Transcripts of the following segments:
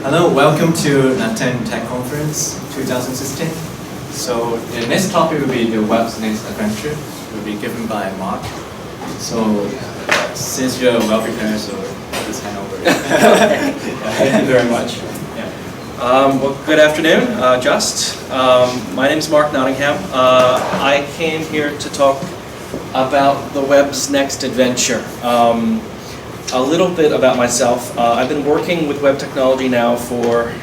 Hello, welcome to Rakuten Tech Conference 2016. So the next topic will be the web's next adventure. It will be given by Mark. So since you're well prepared, so just hand over. Thank you very much. Well, good afternoon, my name is Mark Nottingham. I came here to talk about the web's next adventure. A little bit about myself. I've been working with web technology now for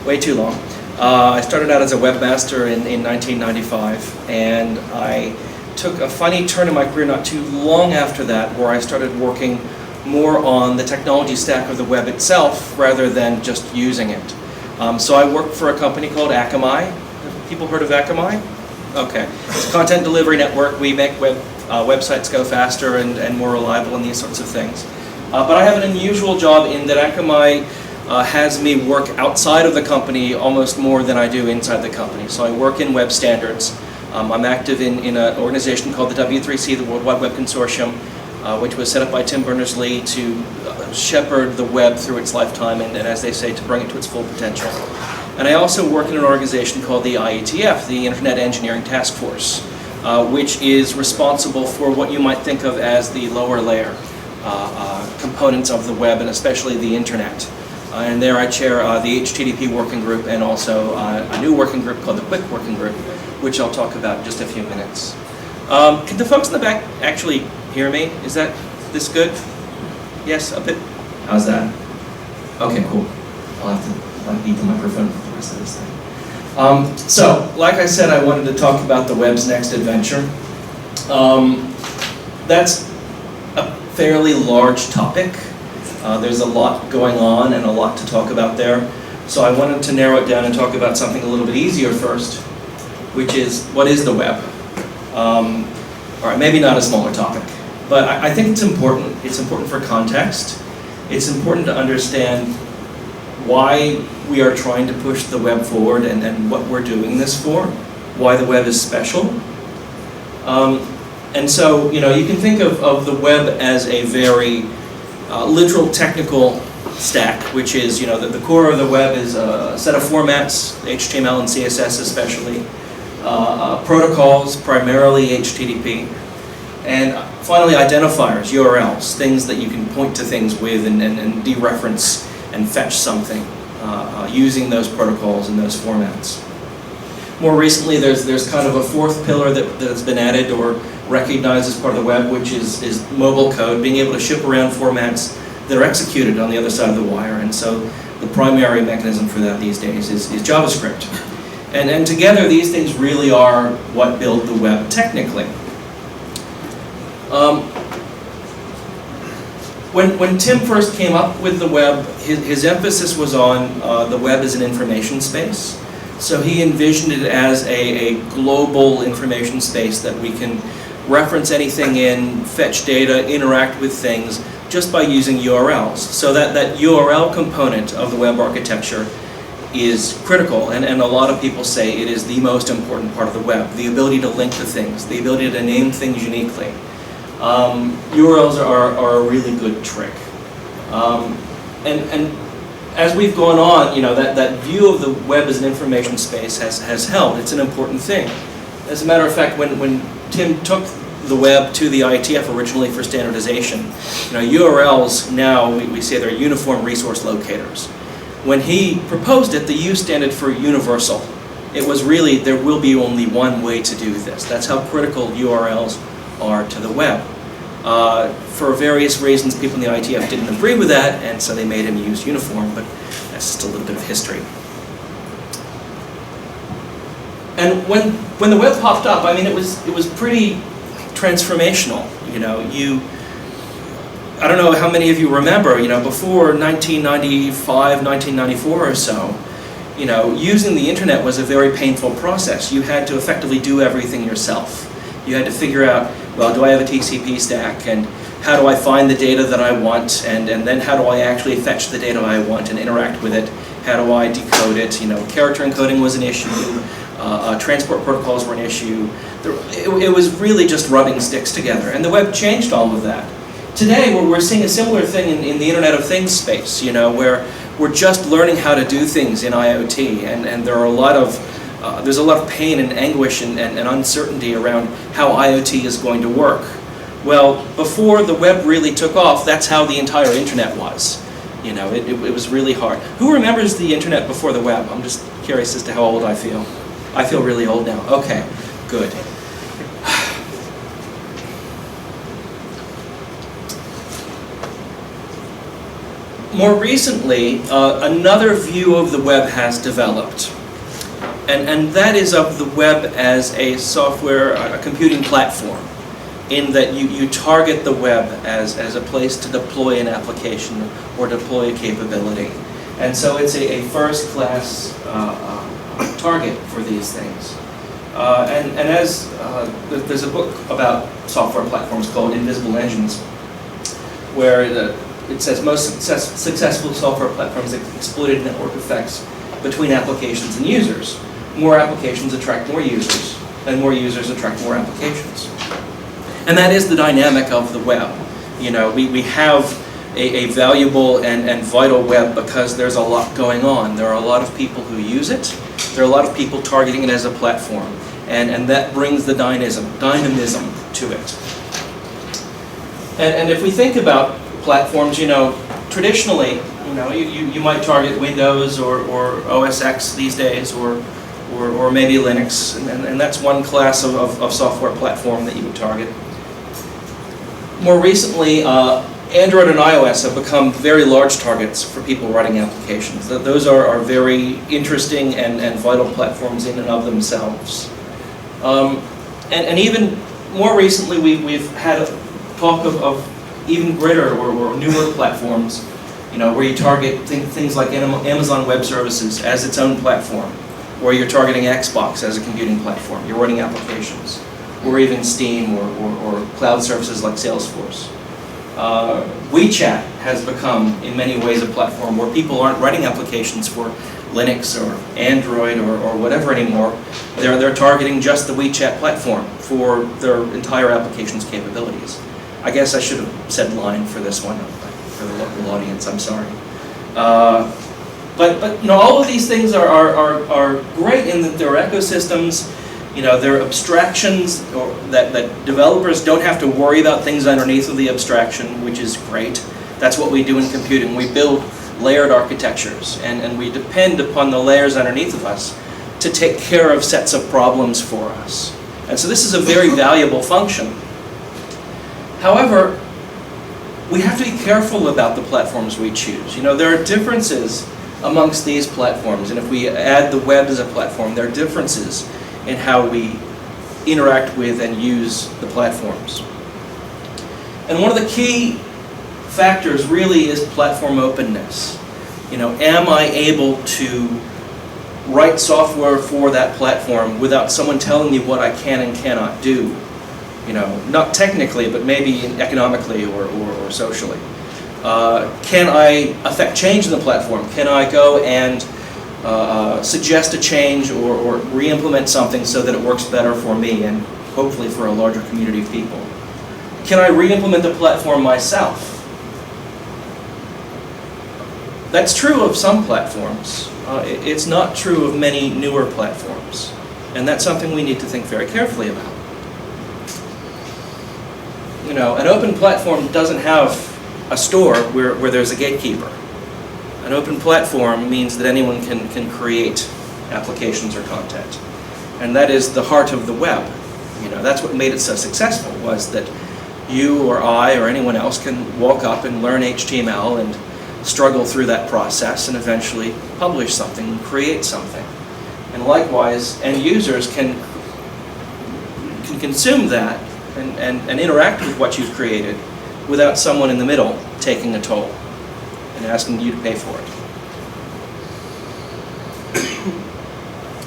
way too long. I started out as a webmaster in 1995, and I took a funny turn in my career not too long after that, where I started working more on the technology stack of the web itself rather than just using it. So I worked for a company called Akamai. Have people heard of Akamai? Okay. It's a content delivery network. We make websites go faster and more reliable and these sorts of things. But I have an unusual job in that Akamai has me work outside of the company almost more than I do inside the company. So I work in web standards. I'm active in an organization called the W3C, the World Wide Web Consortium, which was set up by Tim Berners-Lee to shepherd the web through its lifetime and, as they say, to bring it to its full potential. And I also work in an organization called the IETF, the Internet Engineering Task Force, which is responsible for what you might think of as the lower layer components of the web, and especially the internet. And there I chair the HTTP working group and also a new working group called the Quick Working Group, which I'll talk about in just a few minutes. Can the folks in the back actually hear me? Is this good? Yes, a bit? How's that? Okay, cool. I'll have to need the microphone for the rest of this thing. So, like I said, I wanted to talk about the web's next adventure. That's a fairly large topic. There's a lot going on and a lot to talk about there. So I wanted to narrow it down and talk about something a little bit easier first, which is, what is the web? All right, maybe not a smaller topic, but I think it's important. It's important for context. It's important to understand why we are trying to push the web forward and what we're doing this for, why the web is special. And so, you can think of the web as a very literal technical stack, which is, the core of the web is a set of formats, HTML and CSS especially, protocols, primarily HTTP, and finally identifiers, URLs, things that you can point to things with and dereference and fetch something using those protocols and those formats. More recently, there's kind of a fourth pillar that's been added or recognized as part of the web, which is mobile code, being able to ship around formats that are executed on the other side of the wire. And so the primary mechanism for that these days is JavaScript. And together, these things really are what build the web technically. When Tim first came up with the web, his emphasis was on the web as an information space. So he envisioned it as a global information space that we can reference anything in, fetch data, interact with things just by using URLs. So that URL component of the web architecture is critical, and a lot of people say it is the most important part of the web, the ability to link to things, the ability to name things uniquely. URLs are a really good trick. And as we've gone on, that view of the web as an information space has held. It's an important thing. As a matter of fact, when Tim took the web to the IETF originally for standardization, URLs now, we say they're uniform resource locators. When he proposed it, the U stood for universal. It was really, there will be only one way to do this. That's how critical URLs are to the web. For various reasons, people in the IETF didn't agree with that, and so they made him use uniform, but that's just a little bit of history. And when the web popped up, it was pretty transformational. I don't know how many of you remember, before 1995, 1994 or so, using the internet was a very painful process. You had to effectively do everything yourself. You had to figure out, well, do I have a TCP stack, and how do I find the data that I want, and then how do I actually fetch the data I want and interact with it? How do I decode it? Character encoding was an issue. Transport protocols were an issue. It was really just rubbing sticks together, and the web changed all of that. Today, we're seeing a similar thing in the Internet of Things space, where we're just learning how to do things in IoT, and there are there's a lot of pain and anguish and uncertainty around how IoT is going to work. Well, before the web really took off, that's how the entire internet was. You know, it was really hard. Who remembers the internet before the web? I'm just curious as to how old I feel. I feel really old now. Okay, good. More recently, another view of the web has developed. And that is of the web as a software, a computing platform, in that you target the web as a place to deploy an application or deploy a capability. And so it's a first-class target for these things. And as there's a book about software platforms called Invisible Engines, where it says most successful software platforms exploited network effects between applications and users. More applications attract more users, and more users attract more applications. And that is the dynamic of the web. You know, we have a valuable and vital web because there's a lot going on. There are a lot of people who use it. There are a lot of people targeting it as a platform. And that brings the dynamism to it. And if we think about platforms, you know, traditionally, you know, you might target Windows or OS X these days, or maybe Linux, and that's one class of software platform that you would target. More recently, Android and iOS have become very large targets for people writing applications. Those are very interesting and vital platforms in and of themselves. And even more recently, we've had a talk of even greater or newer platforms, you know, where you target things like Amazon Web Services as its own platform, or you're targeting Xbox as a computing platform. You're writing applications, or even Steam or cloud services like Salesforce. WeChat has become, in many ways, a platform where people aren't writing applications for Linux or Android or whatever anymore. They're targeting just the WeChat platform for their entire application's capabilities. I guess I should have said line for this one, for the local audience, I'm sorry. But you know, all of these things are great in that they're ecosystems. You know, they're abstractions that developers don't have to worry about things underneath of the abstraction, which is great. That's what we do in computing. We build layered architectures, and we depend upon the layers underneath of us to take care of sets of problems for us. And so this is a very valuable function. However, we have to be careful about the platforms we choose. You know, there are differences amongst these platforms, and if we add the web as a platform, there are differences in how we interact with and use the platforms. And one of the key factors really is platform openness. You know, am I able to write software for that platform without someone telling me what I can and cannot do? You know, not technically, but maybe economically or socially. Can I affect change in the platform? Can I go and suggest a change or re-implement something so that it works better for me and hopefully for a larger community of people? Can I re-implement the platform myself? That's true of some platforms. It's not true of many newer platforms. And that's something we need to think very carefully about. You know, an open platform doesn't have a store where there's a gatekeeper. An open platform means that anyone can create applications or content. And that is the heart of the web. You know, that's what made it so successful, was that you or I or anyone else can walk up and learn HTML and struggle through that process and eventually publish something and create something. And likewise, end users can consume that and interact with what you've created without someone in the middle taking a toll and asking you to pay for it.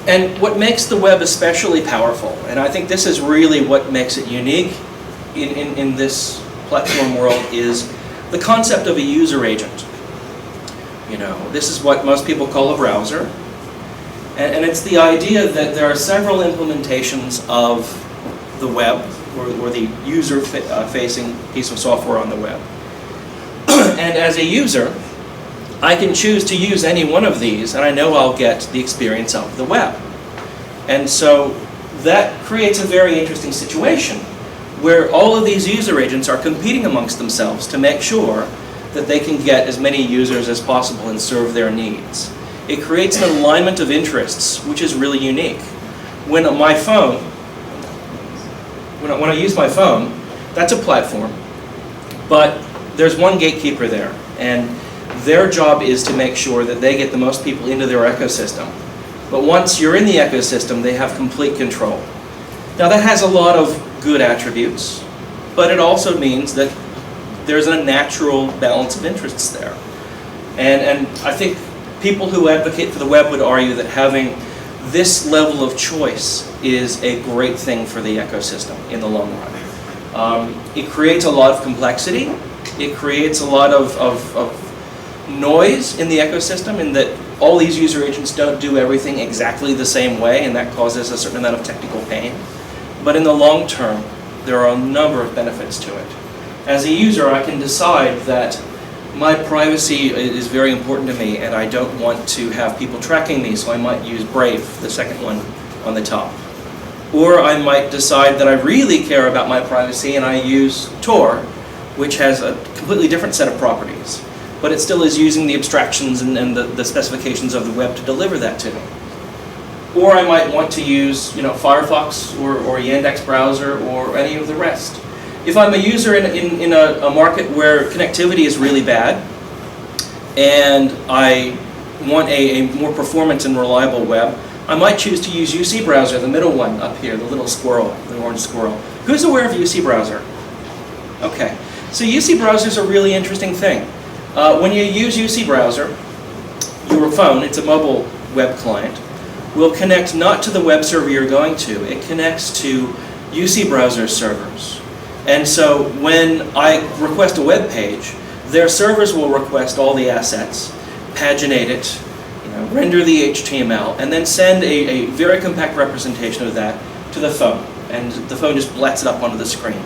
And what makes the web especially powerful, and I think this is really what makes it unique in this platform world, is the concept of a user agent. You know, this is what most people call a browser, and it's the idea that there are several implementations of the web, or the user-facing piece of software on the web. And as a user, I can choose to use any one of these, and I know I'll get the experience of the web. And so that creates a very interesting situation where all of these user agents are competing amongst themselves to make sure that they can get as many users as possible and serve their needs. It creates an alignment of interests, which is really unique. When I use my phone, that's a platform, but there's one gatekeeper there, and their job is to make sure that they get the most people into their ecosystem. But once you're in the ecosystem, they have complete control. Now that has a lot of good attributes, but it also means that there's a natural balance of interests there. And I think people who advocate for the web would argue that having this level of choice is a great thing for the ecosystem in the long run. It creates a lot of complexity. It creates a lot of noise in the ecosystem in that all these user agents don't do everything exactly the same way, and that causes a certain amount of technical pain. But in the long term, there are a number of benefits to it. As a user, I can decide that my privacy is very important to me, and I don't want to have people tracking me, so I might use Brave, the second one on the top. Or I might decide that I really care about my privacy, and I use Tor, which has a completely different set of properties. But it still is using the abstractions and the specifications of the web to deliver that to me. Or I might want to use, Firefox or Yandex browser or any of the rest. If I'm a user in a market where connectivity is really bad, and I want a more performant and reliable web, I might choose to use UC browser, the middle one up here, the little squirrel, the orange squirrel. Who's aware of UC browser? Okay, so UC browser is a really interesting thing. When you use UC browser, your phone, it's a mobile web client, will connect not to the web server you're going to, it connects to UC browser servers. And so when I request a web page, their servers will request all the assets, paginate it, render the HTML, and then send a very compact representation of that to the phone. And the phone just blets it up onto the screen.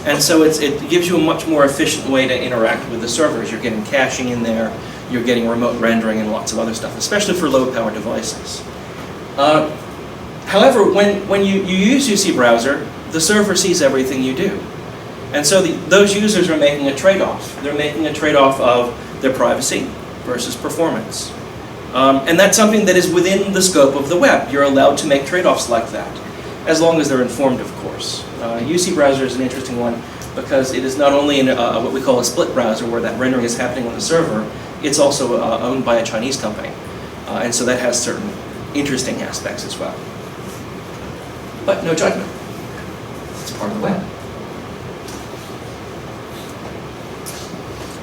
And so it gives you a much more efficient way to interact with the servers. You're getting caching in there, you're getting remote rendering and lots of other stuff, especially for low-power devices. However, when you use UC browser, the server sees everything you do. And so those users are making a trade-off. They're making a trade-off of their privacy versus performance. And that's something that is within the scope of the web. You're allowed to make trade-offs like that, as long as they're informed, of course. UC browser is an interesting one because it is not only in what we call a split browser where that rendering is happening on the server, it's also owned by a Chinese company. And so that has certain interesting aspects as well. But no judgment. It's part of the web.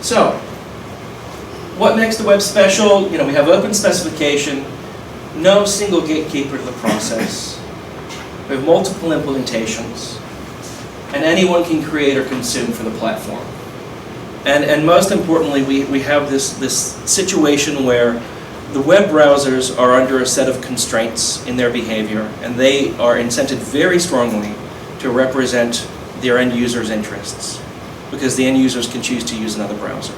So, what makes the web special? We have open specification, no single gatekeeper to the process. We have multiple implementations, and anyone can create or consume for the platform. And most importantly, we have this situation where the web browsers are under a set of constraints in their behavior, and they are incented very strongly to represent their end users' interests, because the end users can choose to use another browser.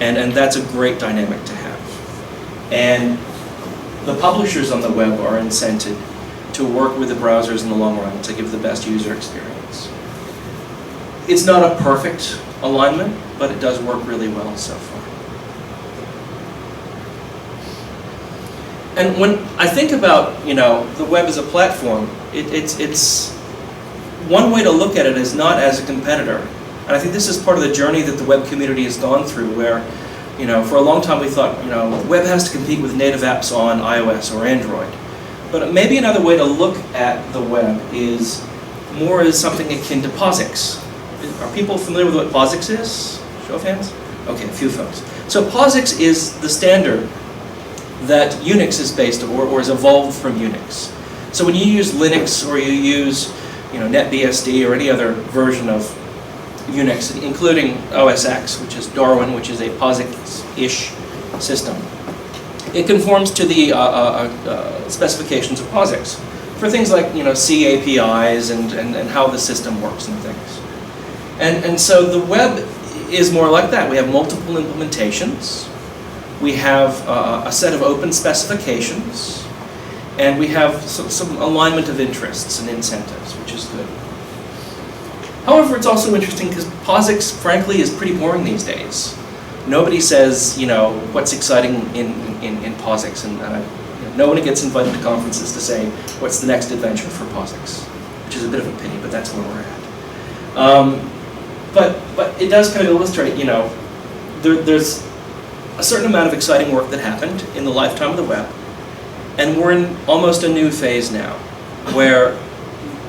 And that's a great dynamic to have. And the publishers on the web are incented to work with the browsers in the long run to give the best user experience. It's not a perfect alignment, but it does work really well so far. And when I think about, the web as a platform, it's one way to look at it is not as a competitor. And I think this is part of the journey that the web community has gone through where, for a long time we thought, web has to compete with native apps on iOS or Android. But maybe another way to look at the web is more as something akin to POSIX. Are people familiar with what POSIX is? Show of hands? Okay, a few folks. So POSIX is the standard that Unix is based on, or is evolved from Unix. So when you use Linux or you use NetBSD or any other version of Unix, including OS X, which is Darwin, which is a POSIX-ish system, it conforms to the specifications of POSIX for things like C APIs and how the system works and things. And so the web is more like that. We have multiple implementations. We have a set of open specifications, and we have some alignment of interests and incentives, which is good. However, it's also interesting because POSIX, frankly, is pretty boring these days. Nobody says, you know, what's exciting in POSIX, and no one gets invited to conferences to say, what's the next adventure for POSIX, which is a bit of a pity, but that's where we're at. But it does kind of illustrate, you know, there's a certain amount of exciting work that happened in the lifetime of the web, and we're in almost a new phase now, where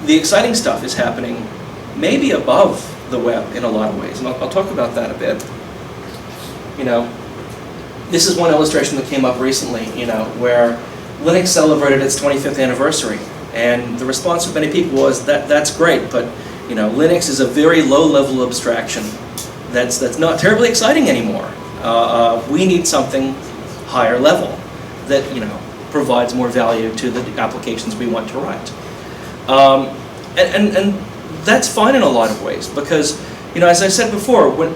the exciting stuff is happening maybe above the web in a lot of ways, and I'll talk about that a bit. You know, this is one illustration that came up recently, you know, where Linux celebrated its 25th anniversary, and the response of many people was that's great, but you know, Linux is a very low-level abstraction that's not terribly exciting anymore. We need something higher level that, you know, provides more value to the applications we want to write. And that's fine in a lot of ways because, you know, as I said before, when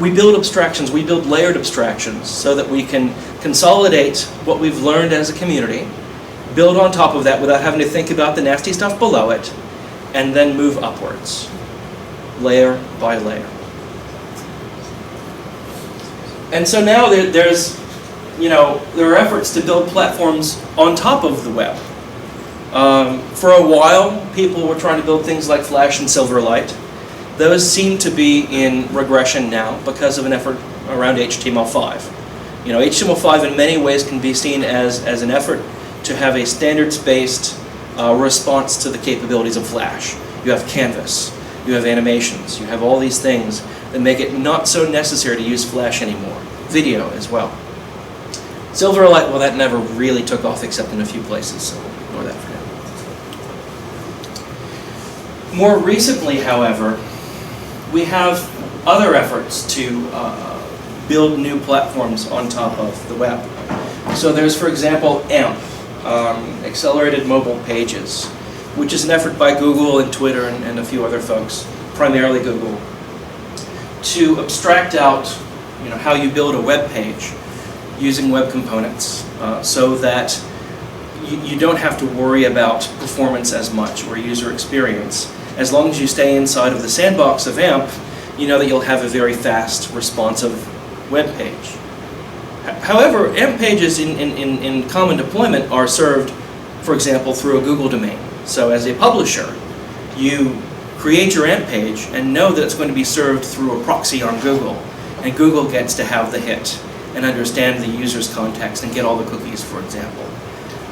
we build abstractions, we build layered abstractions so that we can consolidate what we've learned as a community, build on top of that without having to think about the nasty stuff below it, and then move upwards, layer by layer. And so now there's, you know, there are efforts to build platforms on top of the web. For a while, people were trying to build things like Flash and Silverlight. Those seem to be in regression now because of an effort around HTML5. You know, HTML5 in many ways can be seen as an effort to have a standards-based response to the capabilities of Flash. You have Canvas, you have animations, you have all these things that make it not so necessary to use Flash anymore. Video as well. Silverlight, well, that never really took off except in a few places, so ignore that for now. More recently, however, we have other efforts to build new platforms on top of the web. So there's, for example, AMP, Accelerated Mobile Pages, which is an effort by Google and Twitter and a few other folks, primarily Google, to abstract out, you know, how you build a web page using web components so that you don't have to worry about performance as much or user experience. As long as you stay inside of the sandbox of AMP, you know that you'll have a very fast, responsive web page. However, AMP pages in common deployment are served, for example, through a Google domain. So as a publisher, you create your AMP page and know that it's going to be served through a proxy on Google, and Google gets to have the hit and understand the user's context and get all the cookies, for example.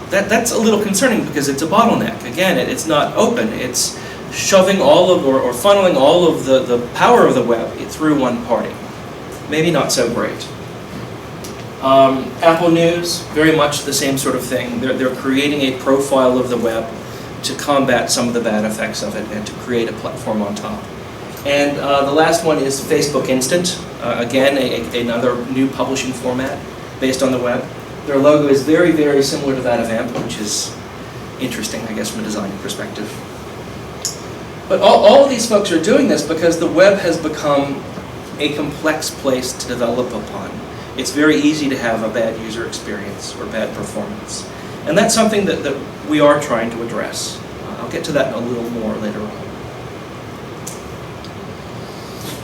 That's a little concerning because it's a bottleneck. Again, it's not open. It's shoving all of, or funneling all of the power of the web through one party. Maybe not so great. Apple News, very much the same sort of thing. They're creating a profile of the web to combat some of the bad effects of it and to create a platform on top. And the last one is Facebook Instant. Again, another new publishing format based on the web. Their logo is very, very similar to that of AMP, which is interesting, I guess, from a design perspective. But all of these folks are doing this because the web has become a complex place to develop upon. It's very easy to have a bad user experience or bad performance. And that's something that we are trying to address. I'll get to that a little more later on.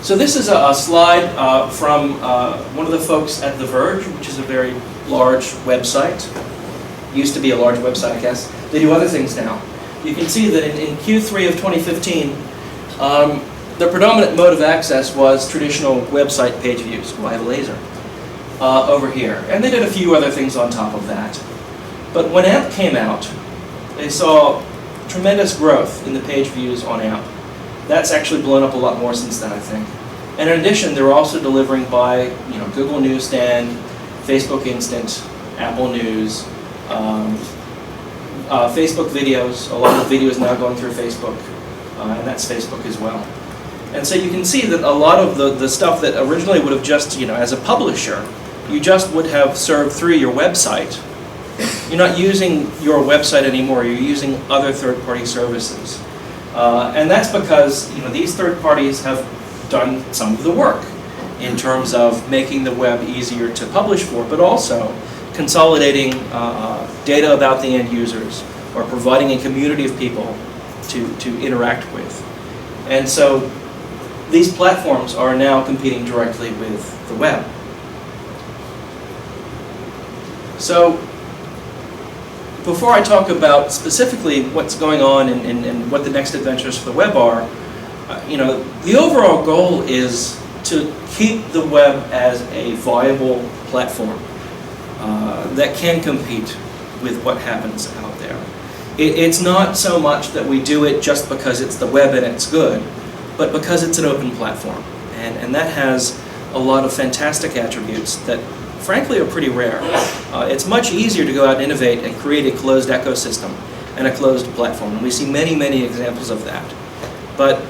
So this is a slide from one of the folks at The Verge, which is a very large website. Used to be a large website, I guess. They do other things now. You can see that in Q3 of 2015, the predominant mode of access was traditional website page views via laser over here. And they did a few other things on top of that. But when AMP came out, they saw tremendous growth in the page views on AMP. That's actually blown up a lot more since then, I think. And in addition, they're also delivering by Google Newsstand, Facebook Instant, Apple News, Facebook videos. A lot of videos now going through Facebook, and that's Facebook as well. And so you can see that a lot of the stuff that originally would have just, as a publisher, you just would have served through your website. You're not using your website anymore, you're using other third-party services. And that's because these third parties have done some of the work. in terms of making the web easier to publish for, but also consolidating data about the end users, or providing a community of people to interact with. And so these platforms are now competing directly with the web. So before I talk about specifically what's going on and what the next adventures for the web are, the overall goal is to keep the web as a viable platform that can compete with what happens out there. It's not so much that we do it just because it's the web and it's good, but because it's an open platform. And that has a lot of fantastic attributes that frankly are pretty rare. It's much easier to go out and innovate and create a closed ecosystem and a closed platform. And we see many, many examples of that. But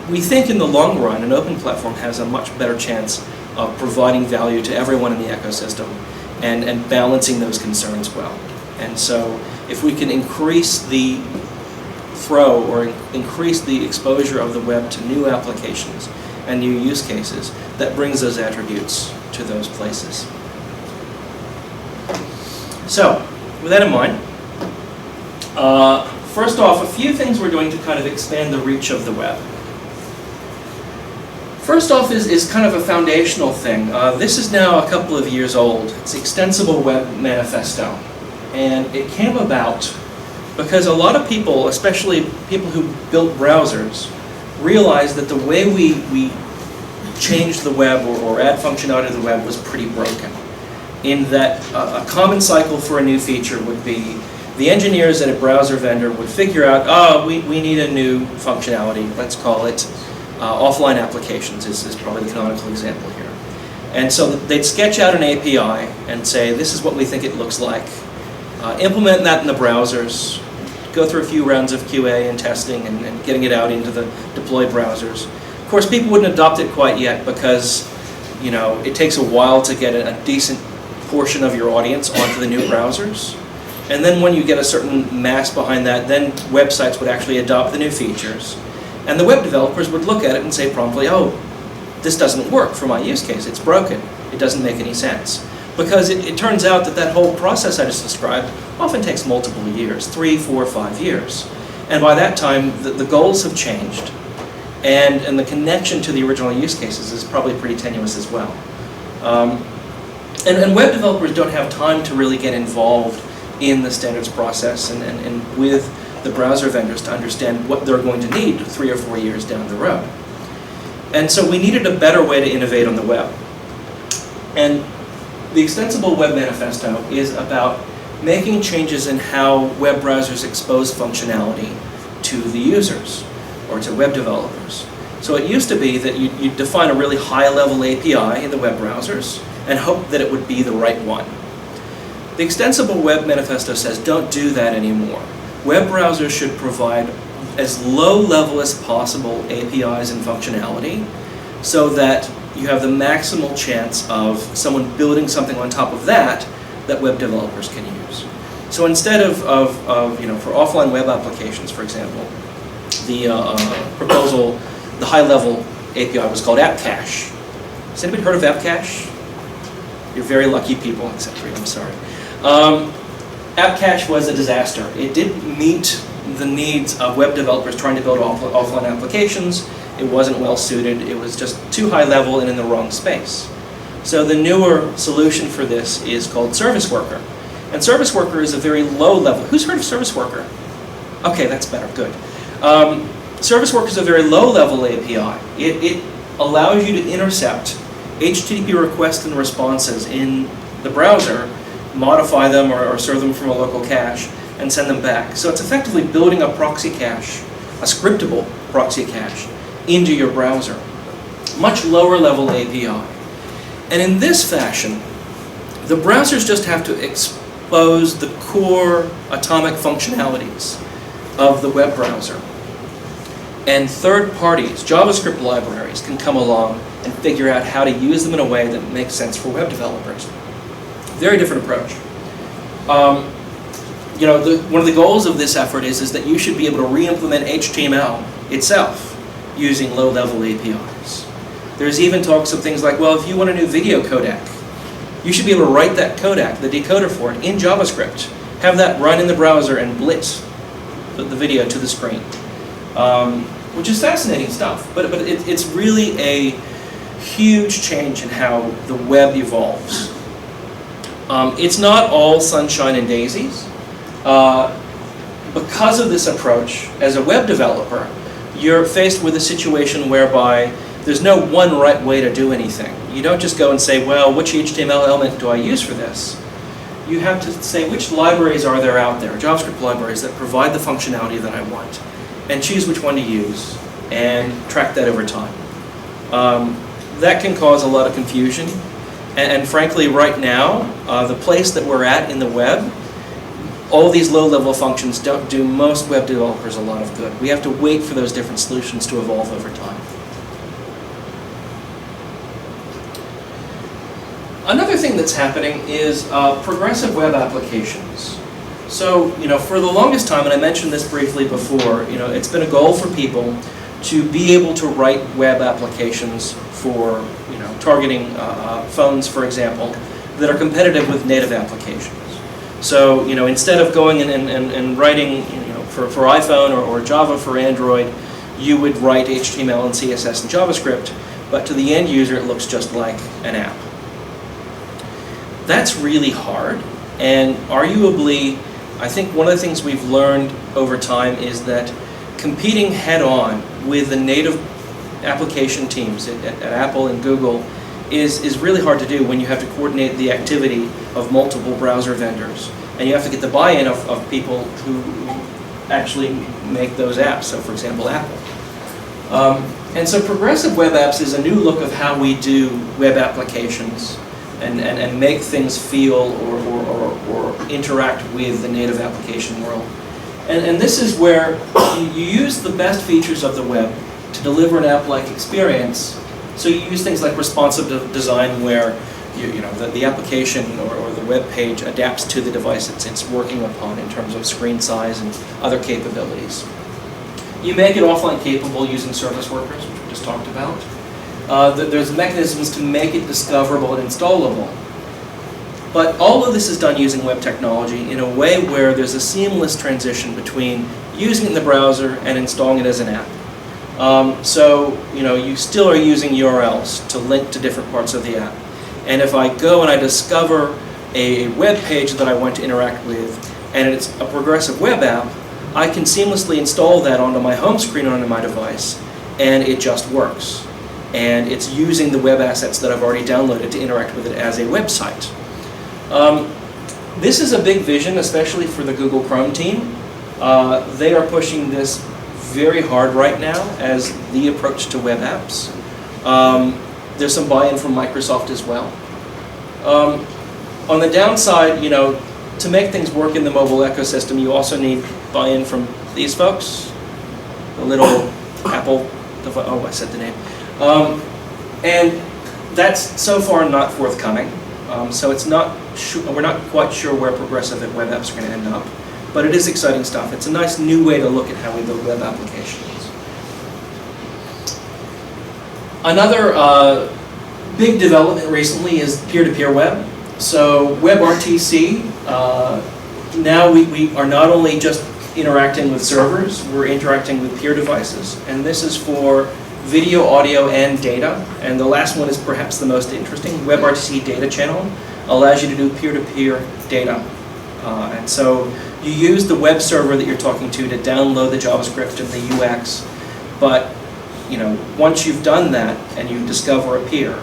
we think in the long run, an open platform has a much better chance of providing value to everyone in the ecosystem and balancing those concerns well. And so if we can increase the throw or increase the exposure of the web to new applications and new use cases, that brings those attributes to those places. So, with that in mind, first off, a few things we're doing to kind of expand the reach of the web. First off is kind of a foundational thing. This is now a couple of years old. It's the Extensible Web Manifesto. And it came about because a lot of people, especially people who built browsers, realized that the way we changed the web or add functionality to the web was pretty broken. In that a common cycle for a new feature would be the engineers at a browser vendor would figure out, oh, we need a new functionality, let's call it offline applications is probably the canonical example here. And so they'd sketch out an API and say, this is what we think it looks like. Implement that in the browsers, go through a few rounds of QA and testing and getting it out into the deployed browsers. Of course, people wouldn't adopt it quite yet because, it takes a while to get a decent portion of your audience onto the new browsers. And then when you get a certain mass behind that, then websites would actually adopt the new features. And the web developers would look at it and say promptly, oh, this doesn't work for my use case. It's broken. It doesn't make any sense. Because it turns out that whole process I just described often takes multiple years, 3, 4, 5 years. And by that time, the goals have changed. And the connection to the original use cases is probably pretty tenuous as well. And web developers don't have time to really get involved in the standards process and with the browser vendors to understand what they're going to need 3 or 4 years down the road. And so we needed a better way to innovate on the web. And the Extensible Web Manifesto is about making changes in how web browsers expose functionality to the users or to web developers. So it used to be that you define a really high-level API in the web browsers and hope that it would be the right one. The Extensible Web Manifesto says don't do that anymore. Web browsers should provide as low level as possible APIs and functionality so that you have the maximal chance of someone building something on top of that web developers can use. So instead of for offline web applications, for example, the proposal, the high-level API was called App Cache. Has anybody heard of App Cache? You're very lucky people, except for you, I'm sorry. App Cache was a disaster. It didn't meet the needs of web developers trying to build offline applications. It wasn't well suited. It was just too high level and in the wrong space. So the newer solution for this is called Service Worker. And Service Worker is a very low level. Who's heard of Service Worker? Okay, that's better, good. Service Worker is a very low level API. It allows you to intercept HTTP requests and responses in the browser, modify them or serve them from a local cache, and send them back. So it's effectively building a proxy cache, a scriptable proxy cache, into your browser. Much lower level API. And in this fashion, the browsers just have to expose the core atomic functionalities of the web browser. And third parties, JavaScript libraries, can come along and figure out how to use them in a way that makes sense for web developers. Very different approach. One of the goals of this effort is that you should be able to re-implement HTML itself using low-level APIs. There's even talks of things like, well, if you want a new video codec, you should be able to write that codec, the decoder for it, in JavaScript. Have that run in the browser and blitz the video to the screen. Which is fascinating stuff, but it's really a huge change in how the web evolves. It's not all sunshine and daisies. Because of this approach, as a web developer, you're faced with a situation whereby there's no one right way to do anything. You don't just go and say, well, which HTML element do I use for this? You have to say, which libraries are there out there, JavaScript libraries that provide the functionality that I want, and choose which one to use, and track that over time. That can cause a lot of confusion, and frankly, right now, the place that we're at in the web, all these low-level functions don't do most web developers a lot of good. We have to wait for those different solutions to evolve over time. Another thing that's happening is progressive web applications. So, for the longest time, and I mentioned this briefly before, it's been a goal for people to be able to write web applications for, targeting phones, for example, that are competitive with native applications. So, instead of going in and writing, for iPhone or Java for Android, you would write HTML and CSS and JavaScript, but to the end user, it looks just like an app. That's really hard, and arguably, I think one of the things we've learned over time is that competing head-on with the native application teams at Apple and Google is really hard to do when you have to coordinate the activity of multiple browser vendors. And you have to get the buy-in of people who actually make those apps, so for example, Apple. And so progressive web apps is a new look of how we do web applications and make things feel or interact with the native application world. And this is where you use the best features of the web to deliver an app-like experience. So you use things like responsive design where the application or the web page adapts to the device it's working upon in terms of screen size and other capabilities. You make it offline capable using service workers, which we just talked about. There's mechanisms to make it discoverable and installable. But all of this is done using web technology in a way where there's a seamless transition between using it in the browser and installing it as an app. So you still are using URLs to link to different parts of the app. And if I go and I discover a web page that I want to interact with, and it's a progressive web app, I can seamlessly install that onto my home screen onto my device, and it just works. And it's using the web assets that I've already downloaded to interact with it as a website. This is a big vision, especially for the Google Chrome team. They are pushing this very hard right now as the approach to web apps. There's some buy-in from Microsoft as well. On the downside, to make things work in the mobile ecosystem, you also need buy-in from these folks. The little Apple device, oh, I said the name. And that's so far not forthcoming. So it's not we're not quite sure where progressive web apps are going to end up. But it is exciting stuff. It's a nice new way to look at how we build web applications. Another big development recently is peer-to-peer web. So WebRTC, now we are not only just interacting with servers, we're interacting with peer devices. And this is for video, audio, and data. And the last one is perhaps the most interesting. WebRTC Data Channel allows you to do peer-to-peer data. And so you use the web server that you're talking to download the JavaScript and the UX. But once you've done that and you discover a peer,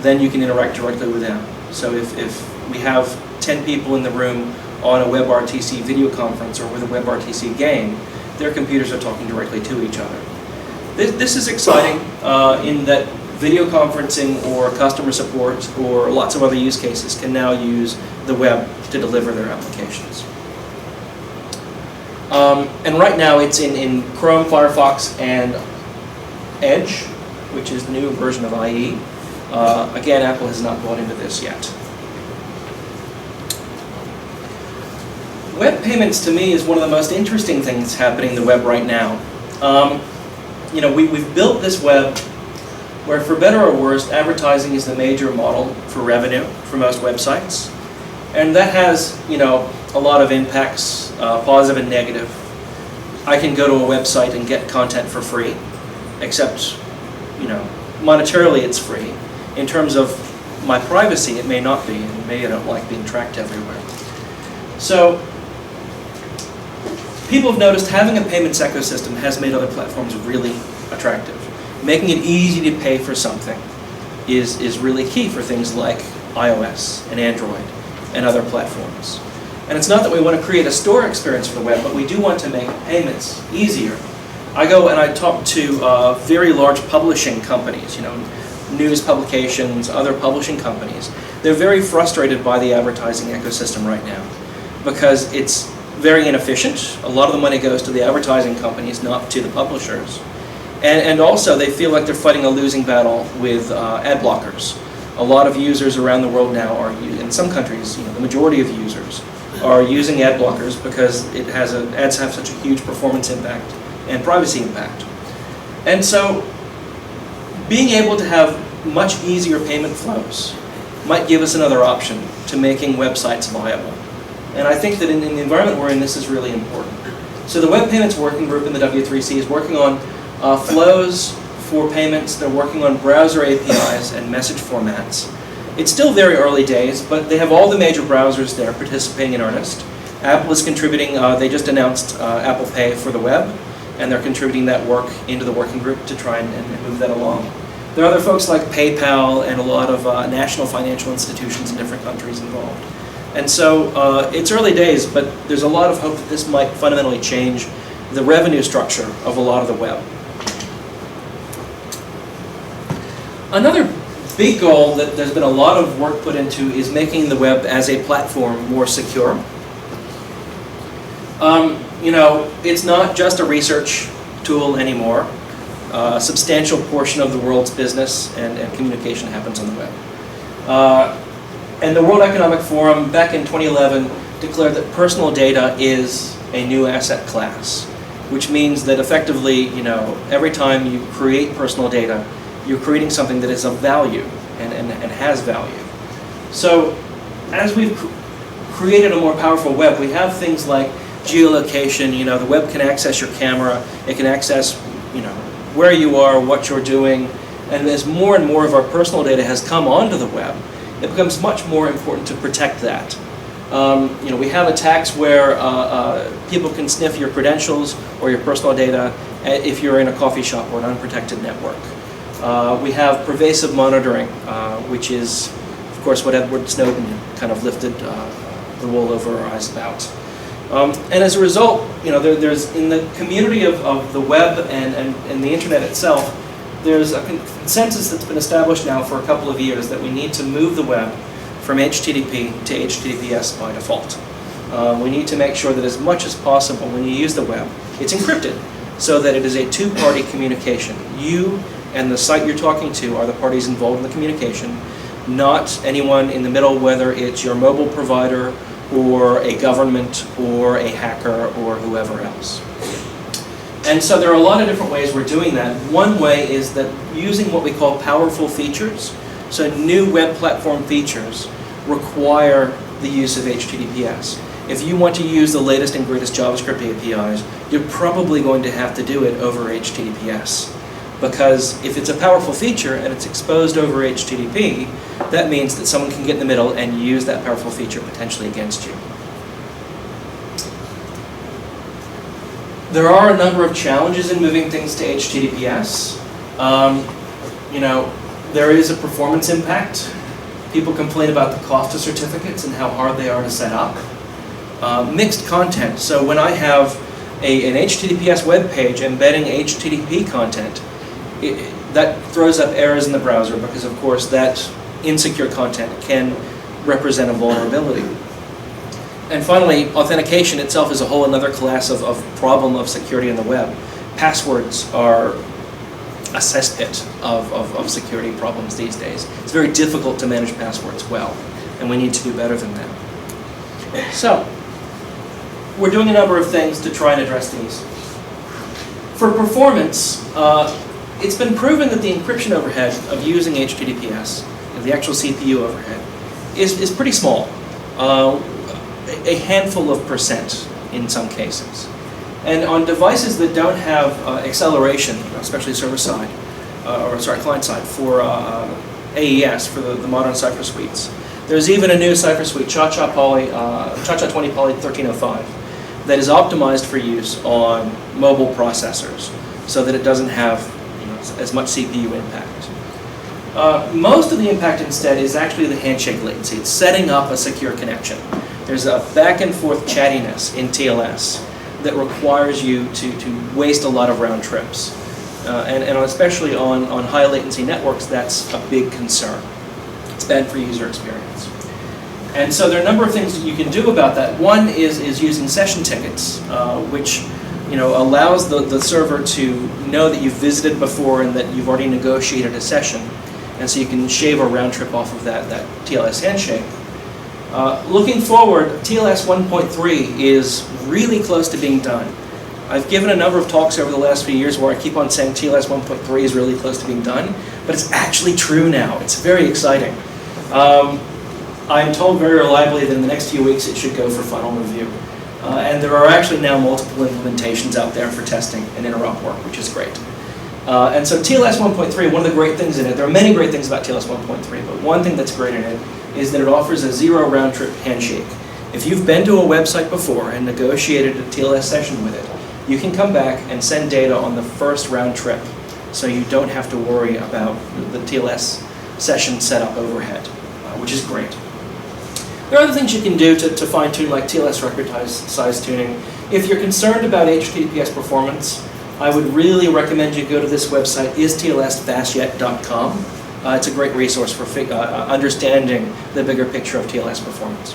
then you can interact directly with them. So if we have 10 people in the room on a WebRTC video conference or with a WebRTC game, their computers are talking directly to each other. This is exciting in that video conferencing or customer support or lots of other use cases can now use the web to deliver their applications. And right now it's in Chrome, Firefox, and Edge, which is the new version of IE. Again, Apple has not bought into this yet. Web payments, to me, is one of the most interesting things happening in the web right now. We've built this web where for better or worse, advertising is the major model for revenue for most websites. And that has, a lot of impacts, positive and negative. I can go to a website and get content for free, except, monetarily it's free. In terms of my privacy, it may not be, and maybe I don't like being tracked everywhere. So, people have noticed having a payments ecosystem has made other platforms really attractive. Making it easy to pay for something is really key for things like iOS and Android and other platforms. And it's not that we want to create a store experience for the web, but we do want to make payments easier. I go and I talk to very large publishing companies, news publications, other publishing companies. They're very frustrated by the advertising ecosystem right now because it's very inefficient. A lot of the money goes to the advertising companies, not to the publishers. And also they feel like they're fighting a losing battle with ad blockers. A lot of users around the world now are, in some countries, the majority of users are using ad blockers because ads have such a huge performance impact and privacy impact. And so being able to have much easier payment flows might give us another option to making websites viable. And I think that in the environment we're in, this is really important. So the Web Payments Working Group in the W3C is working on flows for payments. They're working on browser APIs and message formats. It's still very early days, but they have all the major browsers there participating in earnest. Apple is contributing. They just announced Apple Pay for the web, and they're contributing that work into the working group to try and move that along. There are other folks like PayPal and a lot of national financial institutions in different countries involved. And so it's early days, but there's a lot of hope that this might fundamentally change the revenue structure of a lot of the web. Another big goal that there's been a lot of work put into is making the web as a platform more secure. It's not just a research tool anymore. A substantial portion of the world's business and communication happens on the web. And the World Economic Forum back in 2011 declared that personal data is a new asset class, which means that effectively, every time you create personal data, you're creating something that is of value and has value. So as we've created a more powerful web, we have things like geolocation. The web can access your camera. It can access, where you are, what you're doing. And as more and more of our personal data has come onto the web, it becomes much more important to protect that. We have attacks where people can sniff your credentials or your personal data if you're in a coffee shop or an unprotected network. We have pervasive monitoring, which is, of course, what Edward Snowden kind of lifted the wool over our eyes about. And as a result, there's in the community of the web and the internet itself, there's a consensus that's been established now for a couple of years that we need to move the web from HTTP to HTTPS by default. We need to make sure that as much as possible when you use the web, it's encrypted so that it is a two-party communication. You and the site you're talking to are the parties involved in the communication, not anyone in the middle, whether it's your mobile provider or a government or a hacker or whoever else. And so there are a lot of different ways we're doing that. One way is that using what we call powerful features, so new web platform features require the use of HTTPS. If you want to use the latest and greatest JavaScript APIs, you're probably going to have to do it over HTTPS. Because if it's a powerful feature and it's exposed over HTTP, that means that someone can get in the middle and use that powerful feature potentially against you. There are a number of challenges in moving things to HTTPS. There is a performance impact. People complain about the cost of certificates and how hard they are to set up. Mixed content. So when I have an HTTPS web page embedding HTTP content, that throws up errors in the browser because, of course, that insecure content can represent a vulnerability. And finally, authentication itself is a whole another class of problem of security in the web. Passwords are a cesspit of security problems these days. It's very difficult to manage passwords well, and we need to do better than that. So, we're doing a number of things to try and address these. For performance, it's been proven that the encryption overhead of using HTTPS, the actual CPU overhead, is pretty small. A handful of percent in some cases. And on devices that don't have acceleration, especially server-side, client-side, for AES, for the modern Cypher suites, there's even a new Cypher suite, Cha-Cha 20 Poly 1305, that is optimized for use on mobile processors so that it doesn't have as much CPU impact. Most of the impact instead is actually the handshake latency. It's setting up a secure connection. There's a back and forth chattiness in TLS that requires you to waste a lot of round trips. And especially on high latency networks, that's a big concern. It's bad for user experience. And so there are a number of things that you can do about that. One is using session tickets, which allows the server to know that you've visited before and that you've already negotiated a session. And so you can shave a round trip off of that TLS handshake. Looking forward, TLS 1.3 is really close to being done. I've given a number of talks over the last few years where I keep on saying TLS 1.3 is really close to being done, but it's actually true now. It's very exciting. I'm told very reliably that in the next few weeks it should go for final review. And there are actually now multiple implementations out there for testing and interop work, which is great. And so TLS 1.3, one of the great things in it, there are many great things about TLS 1.3, but one thing that's great in it is that it offers a zero round trip handshake. If you've been to a website before and negotiated a TLS session with it, you can come back and send data on the first round trip, so you don't have to worry about the TLS session setup overhead, which is great. There are other things you can do to fine-tune, like TLS record size tuning. If you're concerned about HTTPS performance, I would really recommend you go to this website, istlsfastYet.com. It's a great resource for understanding the bigger picture of TLS performance.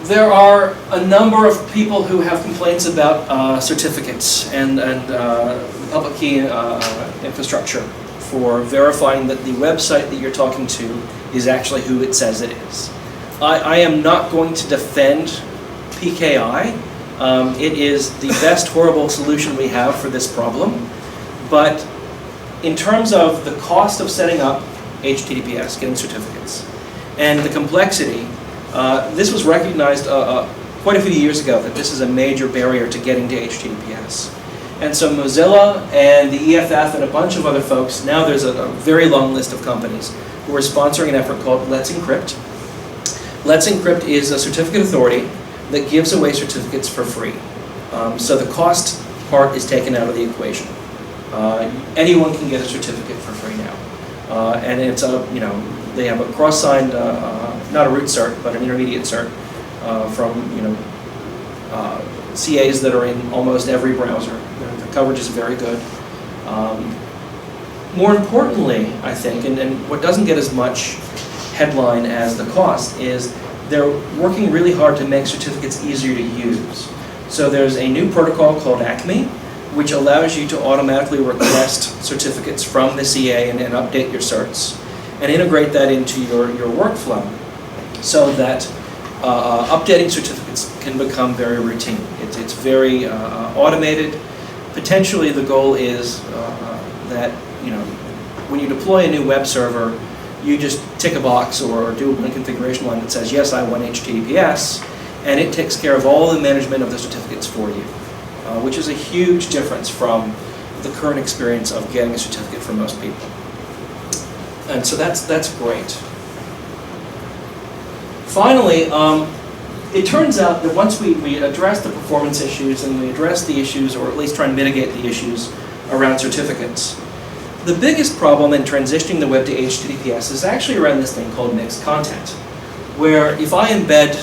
There are a number of people who have complaints about certificates and the public key infrastructure for verifying that the website that you're talking to is actually who it says it is. I am not going to defend PKI. It is the best horrible solution we have for this problem, but in terms of the cost of setting up HTTPS, getting certificates, and the complexity, this was recognized quite a few years ago that this is a major barrier to getting to HTTPS. And so Mozilla and the EFF and a bunch of other folks, now there's a very long list of companies who are sponsoring an effort called Let's Encrypt. Let's Encrypt is a certificate authority that gives away certificates for free. So the cost part is taken out of the equation. Anyone can get a certificate for free now. And it's they have a cross-signed, not a root cert, but an intermediate cert from CAs that are in almost every browser. The coverage is very good. More importantly, I think, and what doesn't get as much headline as the cost is they're working really hard to make certificates easier to use. So there's a new protocol called ACME, which allows you to automatically request certificates from the CA and update your certs, and integrate that into your workflow so that updating certificates can become very routine. It's very automated. Potentially the goal is that when you deploy a new web server, you just tick a box or do one configuration line that says, yes, I want HTTPS, and it takes care of all the management of the certificates for you, which is a huge difference from the current experience of getting a certificate for most people. And so that's great. Finally, it turns out that once we address the performance issues and we address the issues, or at least try and mitigate the issues around certificates, the biggest problem in transitioning the web to HTTPS is actually around this thing called mixed content, where if I embed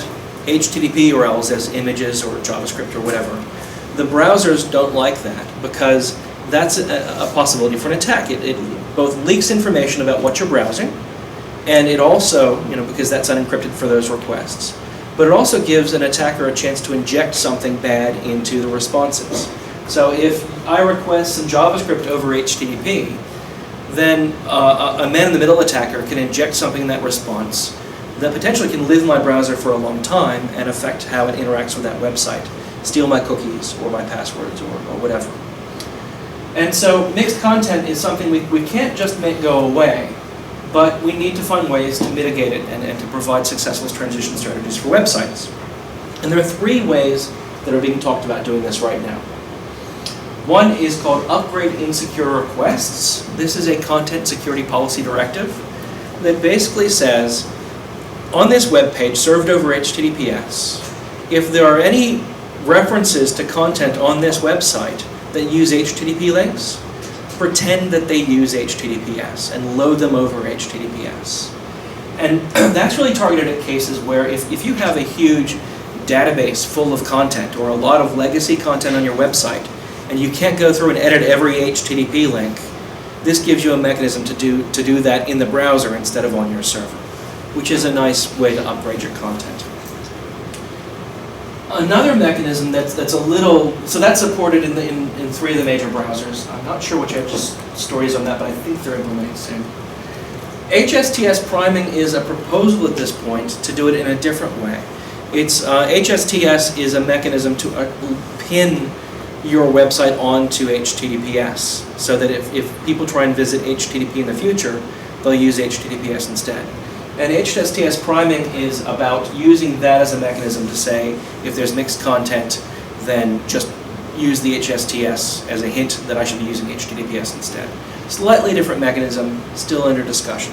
HTTP URLs as images or JavaScript or whatever, the browsers don't like that because that's a possibility for an attack. It both leaks information about what you're browsing, and it also, because that's unencrypted for those requests, but it also gives an attacker a chance to inject something bad into the responses. So if I request some JavaScript over HTTP, then a man-in-the-middle attacker can inject something in that response that potentially can live in my browser for a long time and affect how it interacts with that website, steal my cookies or my passwords or whatever. And so mixed content is something we can't just make go away, but we need to find ways to mitigate it and to provide successful transition strategies for websites. And there are 3 ways that are being talked about doing this right now. One is called Upgrade Insecure Requests. This is a content security policy directive that basically says, on this web page served over HTTPS, if there are any references to content on this website that use HTTP links, pretend that they use HTTPS and load them over HTTPS. And that's really targeted at cases where if you have a huge database full of content or a lot of legacy content on your website and you can't go through and edit every HTTP link, this gives you a mechanism to do that in the browser instead of on your server, which is a nice way to upgrade your content. Another mechanism that's a little, so that's supported in 3 of the major browsers. I'm not sure which stories on that, but I think they're implementing soon. HSTS priming is a proposal at this point to do it in a different way. It's HSTS is a mechanism to pin your website onto HTTPS, so that if people try and visit HTTP in the future, they'll use HTTPS instead. And HSTS priming is about using that as a mechanism to say, if there's mixed content, then just use the HSTS as a hint that I should be using HTTPS instead. Slightly different mechanism, still under discussion.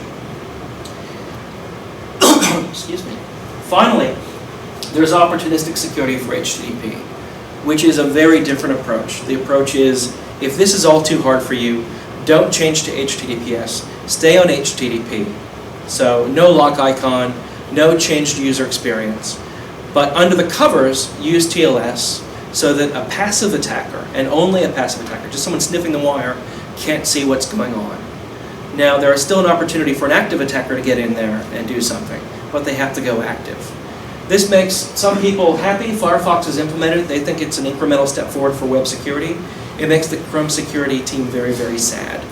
Excuse me. Finally, there's opportunistic security for HTTP, which is a very different approach. The approach is, if this is all too hard for you, don't change to HTTPS, stay on HTTP. So no lock icon, no changed user experience. But under the covers, use TLS so that a passive attacker, and only a passive attacker, just someone sniffing the wire, can't see what's going on. Now, there is still an opportunity for an active attacker to get in there and do something, but they have to go active. This makes some people happy. Firefox has implemented it. They think it's an incremental step forward for web security. It makes the Chrome security team very, very sad.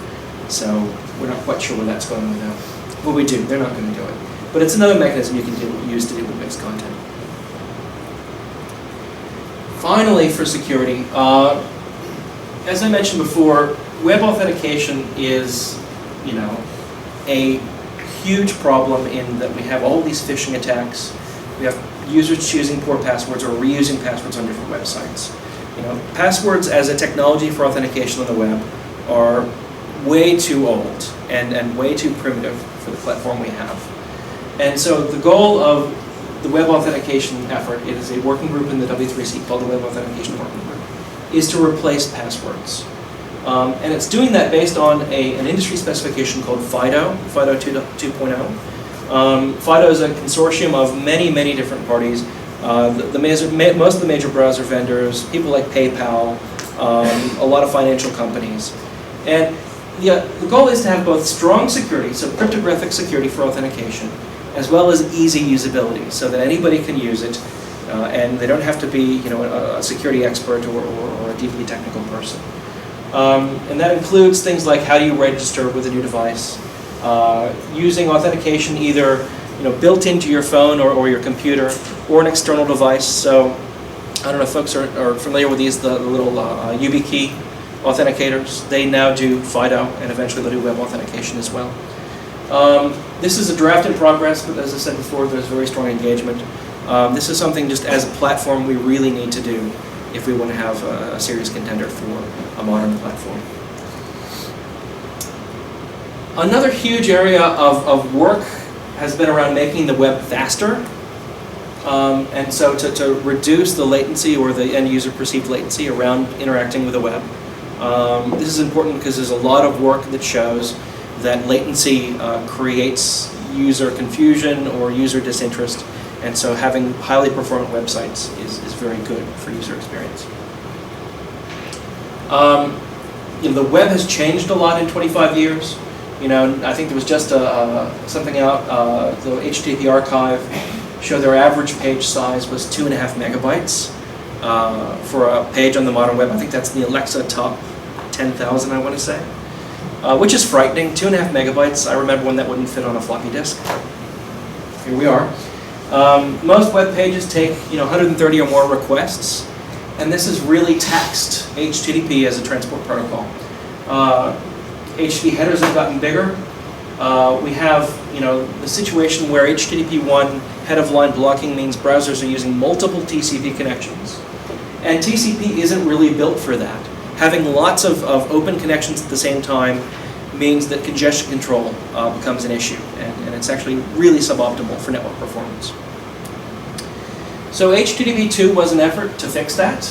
So we're not quite sure where that's going with that. Well, we do. They're not going to do it. But it's another mechanism you can use to deal with mixed content. Finally, for security, as I mentioned before, web authentication is, a huge problem in that we have all these phishing attacks. We have users choosing poor passwords or reusing passwords on different websites. Passwords as a technology for authentication on the web are way too old and way too primitive for the platform we have. And so the goal of the web authentication effort, it is a working group in the W3C called the Web Authentication Working Group, is to replace passwords. And it's doing that based on an industry specification called FIDO 2.0. FIDO is a consortium of many, many different parties. Most of the major browser vendors, people like PayPal, a lot of financial companies. And the goal is to have both strong security, so cryptographic security for authentication, as well as easy usability, so that anybody can use it, and they don't have to be a security expert or a deeply technical person. And that includes things like how do you register with a new device, using authentication either built into your phone or your computer, or an external device. So I don't know if folks are familiar with these, the little YubiKey authenticators. They now do FIDO, and eventually they'll do web authentication as well. This is a draft in progress, but as I said before, there's very strong engagement. This is something just as a platform we really need to do if we want to have a serious contender for a modern platform. Another huge area of work has been around making the web faster. And so to reduce the latency or the end user perceived latency around interacting with the web. This is important because there's a lot of work that shows that latency creates user confusion or user disinterest, and so having highly performant websites is very good for user experience. The web has changed a lot in 25 years. I think there was just something out, the HTTP archive showed their average page size was 2.5 megabytes for a page on the modern web. I think that's the Alexa top 10,000, I want to say, which is frightening. 2.5 megabytes. I remember when that wouldn't fit on a floppy disk. Here we are. Most web pages take 130 or more requests, and this is really taxed HTTP as a transport protocol. HTTP headers have gotten bigger. We have, the situation where HTTP1 head-of-line blocking means browsers are using multiple TCP connections. And TCP isn't really built for that. Having lots of open connections at the same time means that congestion control becomes an issue, and it's actually really suboptimal for network performance. So HTTP2 was an effort to fix that,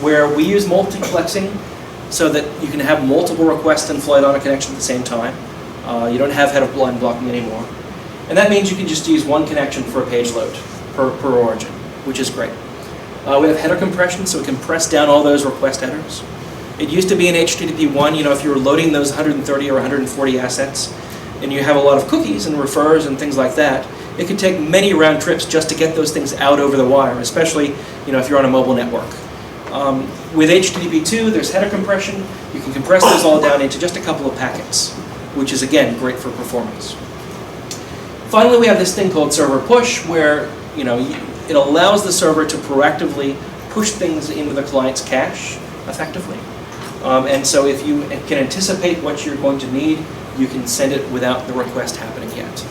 where we use multiplexing so that you can have multiple requests in flight on a connection at the same time. You don't have head-of-line blocking anymore. And that means you can just use one connection for a page load per origin, which is great. We have header compression, so we can press down all those request headers. It used to be in HTTP1, if you were loading those 130 or 140 assets, and you have a lot of cookies and refers and things like that, it could take many round trips just to get those things out over the wire, especially if you're on a mobile network. With HTTP2, there's header compression. You can compress those all down into just a couple of packets, which is, again, great for performance. Finally, we have this thing called server push, where it allows the server to proactively push things into the client's cache effectively. And so if you can anticipate what you're going to need, you can send it without the request happening yet.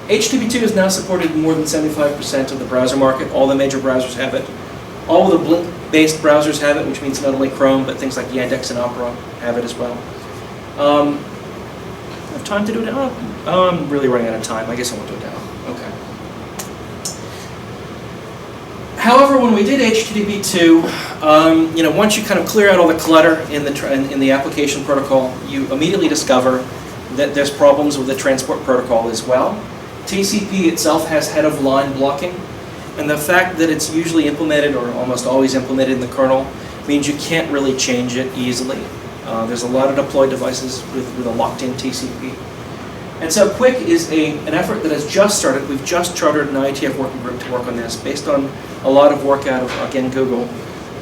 HTTP2 is now supported in more than 75% of the browser market. All the major browsers have it. All the Blink-based browsers have it, which means not only Chrome, but things like Yandex and Opera have it as well. I have time to do it now? Oh, I'm really running out of time. I guess I won't do it now. Okay. However, when we did HTTP2, once you kind of clear out all the clutter in the application protocol, you immediately discover that there's problems with the transport protocol as well. TCP itself has head-of-line blocking, and the fact that it's usually implemented or almost always implemented in the kernel means you can't really change it easily. There's a lot of deployed devices with a locked-in TCP. And so QUIC is an effort that has just started. We've just chartered an IETF working group to work on this, based on a lot of work out of, again, Google,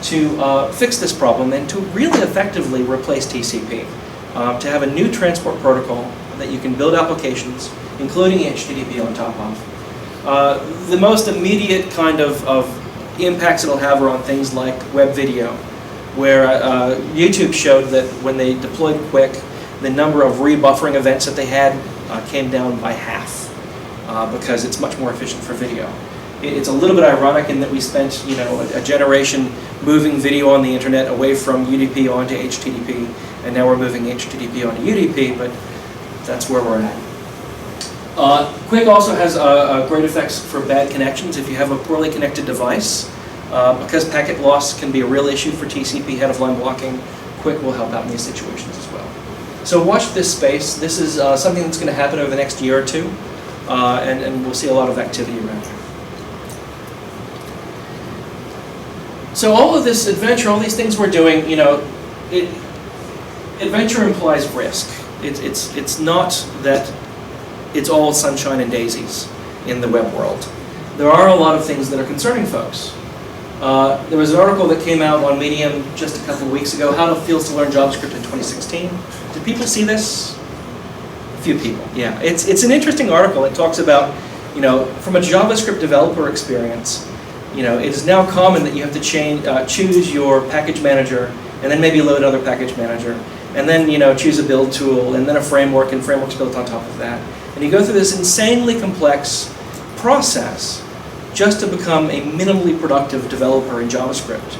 to fix this problem and to really effectively replace TCP. To have a new transport protocol that you can build applications, including HTTP on top of. The most immediate kind of impacts it'll have are on things like web video, where YouTube showed that when they deployed QUIC, the number of rebuffering events that they had came down by half because it's much more efficient for video. It's a little bit ironic in that we spent a generation moving video on the internet away from UDP onto HTTP, and now we're moving HTTP onto UDP, but that's where we're at. QUIC also has great effects for bad connections. If you have a poorly connected device, because packet loss can be a real issue for TCP head-of-line blocking, QUIC will help out in these situations as well. So watch this space. This is something that's going to happen over the next year or two, and we'll see a lot of activity around here. So all of this adventure, all these things we're doing, adventure implies risk. It's not that it's all sunshine and daisies in the web world. There are a lot of things that are concerning folks. There was an article that came out on Medium just a couple of weeks ago, How It Feels to Learn JavaScript in 2016. Did people see this? A few people, yeah. It's an interesting article. It talks about, from a JavaScript developer experience, it is now common that you have to choose your package manager, and then maybe load another package manager, and then choose a build tool, and then a framework, and frameworks built on top of that. And you go through this insanely complex process just to become a minimally productive developer in JavaScript.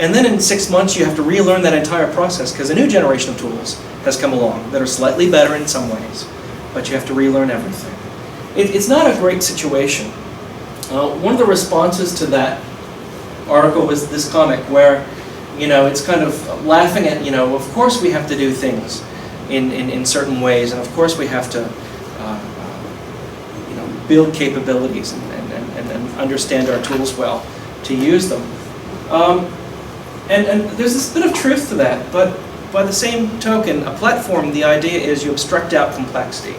And then in 6 months you have to relearn that entire process because a new generation of tools has come along that are slightly better in some ways, but you have to relearn everything. It's not a great situation. One of the responses to that article was this comic where it's kind of laughing at, of course we have to do things in certain ways, and of course we have to build capabilities and understand our tools well to use them. And there's this bit of truth to that, but by the same token, a platform, the idea is you abstract out complexity.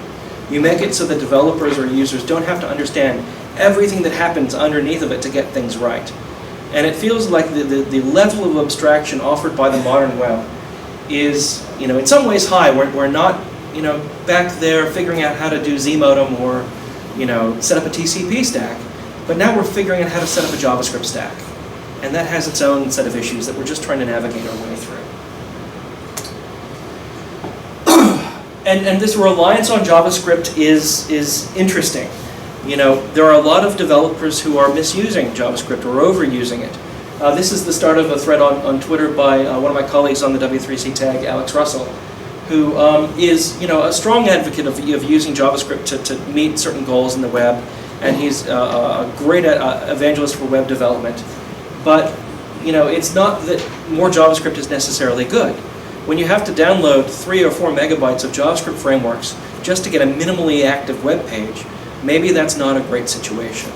You make it so that developers or users don't have to understand everything that happens underneath of it to get things right. And it feels like the level of abstraction offered by the modern web is, in some ways high. We're not, back there figuring out how to do Z-modem or, set up a TCP stack, but now we're figuring out how to set up a JavaScript stack. And that has its own set of issues that we're just trying to navigate our way through. And this reliance on JavaScript is interesting. You know, there are a lot of developers who are misusing JavaScript or overusing it. This is the start of a thread on Twitter by one of my colleagues on the W3C tag, Alex Russell, who is, you know, a strong advocate of using JavaScript to meet certain goals in the web, and he's a great evangelist for web development. But, you know, it's not that more JavaScript is necessarily good. When you have to download 3 or 4 megabytes of JavaScript frameworks just to get a minimally active web page, maybe that's not a great situation.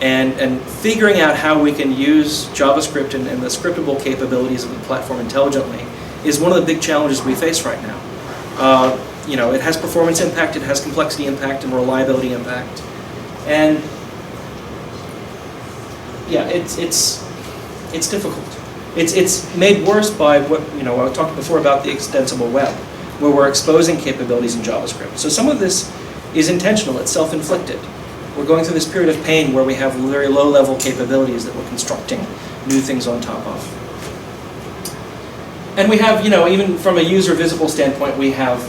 And figuring out how we can use JavaScript and the scriptable capabilities of the platform intelligently is one of the big challenges we face right now. You know, it has performance impact, it has complexity impact, and reliability impact. And yeah, it's difficult. It's made worse by what, you know, I talked before about the extensible web, where we're exposing capabilities in JavaScript. So some of this is intentional, it's self-inflicted. We're going through this period of pain where we have very low-level capabilities that we're constructing new things on top of. And we have, you know, even from a user visible standpoint, we have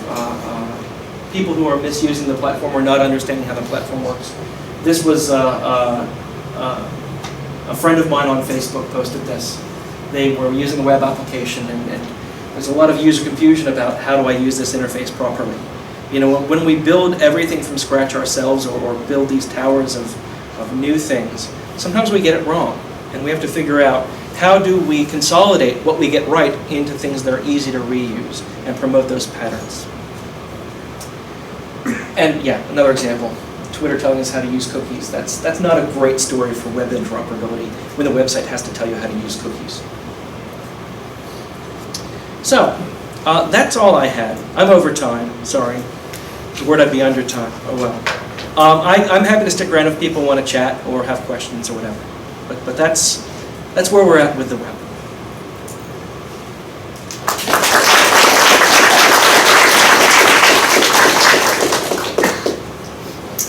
people who are misusing the platform or not understanding how the platform works. This was a friend of mine on Facebook posted this. They were using a web application, and there's a lot of user confusion about how do I use this interface properly. You know, when we build everything from scratch ourselves or build these towers of new things, sometimes we get it wrong. And we have to figure out how do we consolidate what we get right into things that are easy to reuse and promote those patterns. And yeah, another example, Twitter telling us how to use cookies. That's not a great story for web interoperability when the website has to tell you how to use cookies. So, that's all I had. I'm over time, sorry. The word I'd be under time, oh well. I'm happy to stick around if people want to chat or have questions or whatever. But that's where we're at with the web.